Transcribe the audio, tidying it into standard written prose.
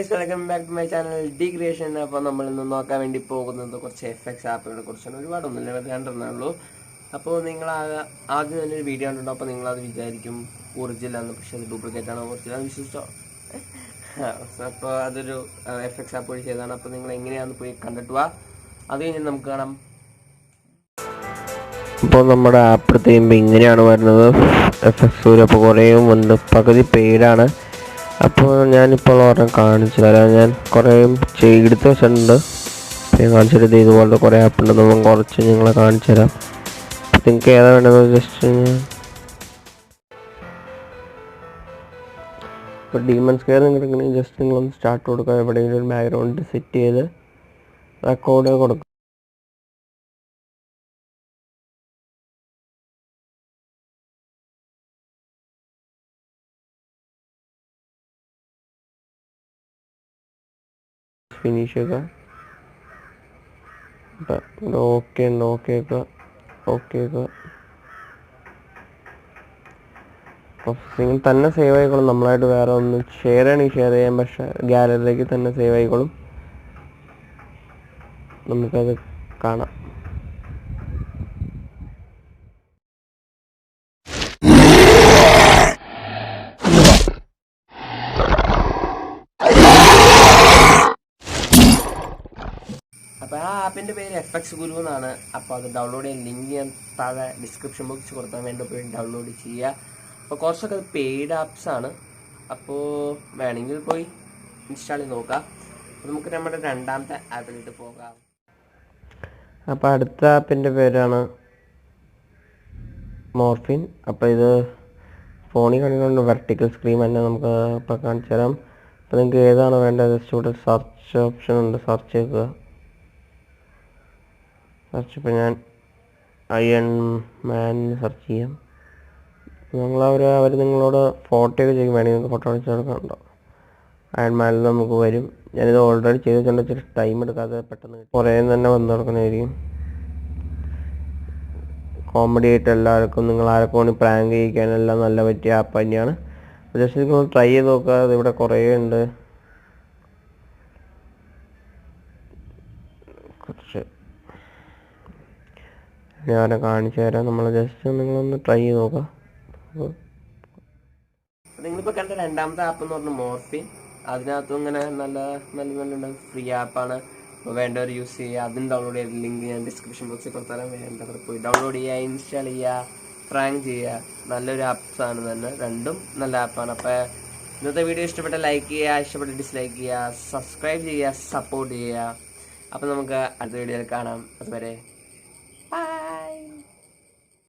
guys, welcome back to my channel D Creation. അപ്പോൾ നമ്മൾ ഇന്ന് നോക്കാൻ വേണ്ടി പോകുന്നത് കുറച്ച് എഫ്എക്സ് ആപ്പുകളെ കുറിച്ചാണ്. ഒരുപാടൊന്നുമില്ല, രണ്ടെണ്ണമുള്ളൂ. അപ്പോൾ നിങ്ങൾ ആദ്യം തന്നെ ഒരു വീഡിയോ കണ്ടിട്ടുണ്ടോ? അപ്പോൾ നിങ്ങളത് വിചാരിക്കും ഒറിജിനൽ ആണ്, പക്ഷേ അത് ഡ്യൂപ്ലിക്കേറ്റ് ആണ്. ഒറിജിനൽ വിശ്വസിച്ചോ? അപ്പോൾ അതൊരു എഫ്എക്സ് ആപ്പ് വഴി ചെയ്തതാണ്. അപ്പോൾ നിങ്ങൾ എങ്ങനെയാണെന്ന് പോയി കണ്ടിട്ട് പോവാ. അത് കഴിഞ്ഞ് നമുക്ക് കാണാം. അപ്പോൾ നമ്മുടെ ആപ്പ് എടുത്ത് കഴിയുമ്പോൾ ഇങ്ങനെയാണ് വരുന്നത്. എഫ്എക്സ് വരും. അപ്പോൾ കുറേ ഉണ്ട്, പകുതി പെയ്ഡാണ്. അപ്പോൾ ഞാനിപ്പോൾ ഒരെണ്ണം കാണിച്ചു തരാം. ഞാൻ കുറേ എടുത്ത് വെച്ചിട്ടുണ്ട്. ഞാൻ കാണിച്ചിട്ട് ഇതുപോലത്തെ കുറേ ആപ്പ് ഉണ്ട്. നമ്മൾ കുറച്ച് നിങ്ങളെ കാണിച്ചു തരാം. അപ്പോൾ നിങ്ങൾക്ക് ഏതാ വേണ്ടത് ജസ്റ്റ് ഇപ്പോൾ ഡീമൺ സ്കെയർ നിങ്ങൾക്കുണ്ടെങ്കിൽ ജസ്റ്റ് നിങ്ങളൊന്ന് സ്റ്റാർട്ട് കൊടുക്കുക. എവിടെയെങ്കിലും ഒരു ബാക്ക്ഗ്രൗണ്ട് സെറ്റ് ചെയ്ത് റെക്കോർഡ് കൊടുക്കുക. ഫിനിഷ് ചെയ്യുക. ഓക്കെ നിങ്ങൾ തന്നെ സേവ് ആയിക്കോളും. നമ്മളായിട്ട് വേറെ ഒന്ന് ഷെയർ ചെയ്യണമെങ്കിൽ ഷെയർ ചെയ്യാം, പക്ഷേ ഗാലറിയിലേക്ക് തന്നെ സേവ് ആയിക്കോളും. നമുക്കത് കാണാം. അപ്പോൾ ആ ആപ്പിൻ്റെ പേര് എഫ്എക്സ് ഗുരു എന്നാണ്. അപ്പോൾ അത് ഡൗൺലോഡ് ചെയ്യാൻ ലിങ്ക് ഞാൻ താഴെ ഡിസ്ക്രിപ്ഷൻ ബോക്സ് കൊടുക്കാൻ വേണ്ടി പോയി ഡൗൺലോഡ് ചെയ്യുക. അപ്പോൾ കുറച്ചൊക്കെ അത് പെയ്ഡ് ആപ്സ് ആണ്. അപ്പോൾ വേണമെങ്കിൽ പോയി ഇൻസ്റ്റാൾ ചെയ്ത് നോക്കാം. അപ്പോൾ നമുക്ക് നമ്മുടെ രണ്ടാമത്തെ ആപ്പിലേക്ക് പോകാം. അപ്പോൾ അടുത്ത ആപ്പിൻ്റെ പേരാണ് മോർഫിൻ. അപ്പോൾ ഇത് ഫോണിൽ കണ്ടുകൊണ്ട് വെർട്ടിക്കൽ സ്ക്രീൻ തന്നെ നമുക്ക് ഇപ്പോൾ കാണിച്ചു തരാം. അപ്പോൾ നിങ്ങൾക്ക് ഏതാണ് വേണ്ടത് ജസ്റ്റ് ഇവിടെ സെർച്ച് ഓപ്ഷൻ ഉണ്ട്, സെർച്ച് ചെയ്യുക. സെർച്ച് ഇപ്പോൾ ഞാൻ അയൺ മാൻ സെർച്ച് ചെയ്യാം. അവർ നിങ്ങളോട് ഫോട്ടോ ഒക്കെ ചെയ്യും, വേണമെങ്കിൽ നിങ്ങൾക്ക് ഫോട്ടോ അടിച്ച് കൊടുക്കാനുണ്ടോ. അയൺ മാനിൽ നമുക്ക് വരും. ഞാനിത് ഓൾറെഡി ചെയ്ത് വെച്ചിട്ടുണ്ട്. ഇച്ചിരി ടൈം എടുക്കാതെ പെട്ടെന്ന് കുറേ തന്നെ വന്നു കൊടുക്കുന്നതായിരിക്കും. കോമഡി ആയിട്ട് എല്ലാവർക്കും നിങ്ങൾ ആരൊക്കെ വേണമെങ്കിൽ പ്രാങ്ക് ചെയ്യിക്കാനെല്ലാം നല്ല പറ്റിയ ആപ്പ് തന്നെയാണ്. ജസ്റ്റ് നിങ്ങൾ ട്രൈ ചെയ്ത് നോക്കുക. അതിവിടെ കുറേ ഉണ്ട്. കുറച്ച് ഞാൻ കാണിച്ചു തരാം. നമ്മൾ ജസ്റ്റ് നിങ്ങളൊന്ന് ട്രൈ ചെയ്ത് നോക്കാം. നിങ്ങളിപ്പോൾ കണ്ട രണ്ടാമത്തെ ആപ്പ് എന്ന് പറഞ്ഞാൽ മോർഫിൻ. അതിനകത്തും ഇങ്ങനെ നല്ല ഫ്രീ ആപ്പാണ്. അപ്പോൾ വേണ്ടവർ യൂസ് ചെയ്യുക. അതും ഡൗൺലോഡ് ചെയ്ത ലിങ്ക് ഞാൻ ഡിസ്ക്രിപ്ഷൻ ബോക്സിൽ കൊടുത്താലും വേണ്ടവർ പോയി ഡൗൺലോഡ് ചെയ്യുക, ഇൻസ്റ്റാൾ ചെയ്യുക, പ്രാങ്ക് ചെയ്യുക. നല്ലൊരു ആപ്സാണ് തന്നെ, രണ്ടും നല്ല ആപ്പാണ്. അപ്പോൾ ഇന്നത്തെ വീഡിയോ ഇഷ്ടപ്പെട്ട ലൈക്ക് ചെയ്യുക, ഇഷ്ടപ്പെട്ട ഡിസ്ലൈക്ക് ചെയ്യുക, സബ്സ്ക്രൈബ് ചെയ്യുക, സപ്പോർട്ട് ചെയ്യുക. അപ്പോൾ നമുക്ക് അടുത്ത വീഡിയോയിൽ കാണാം. അതുവരെ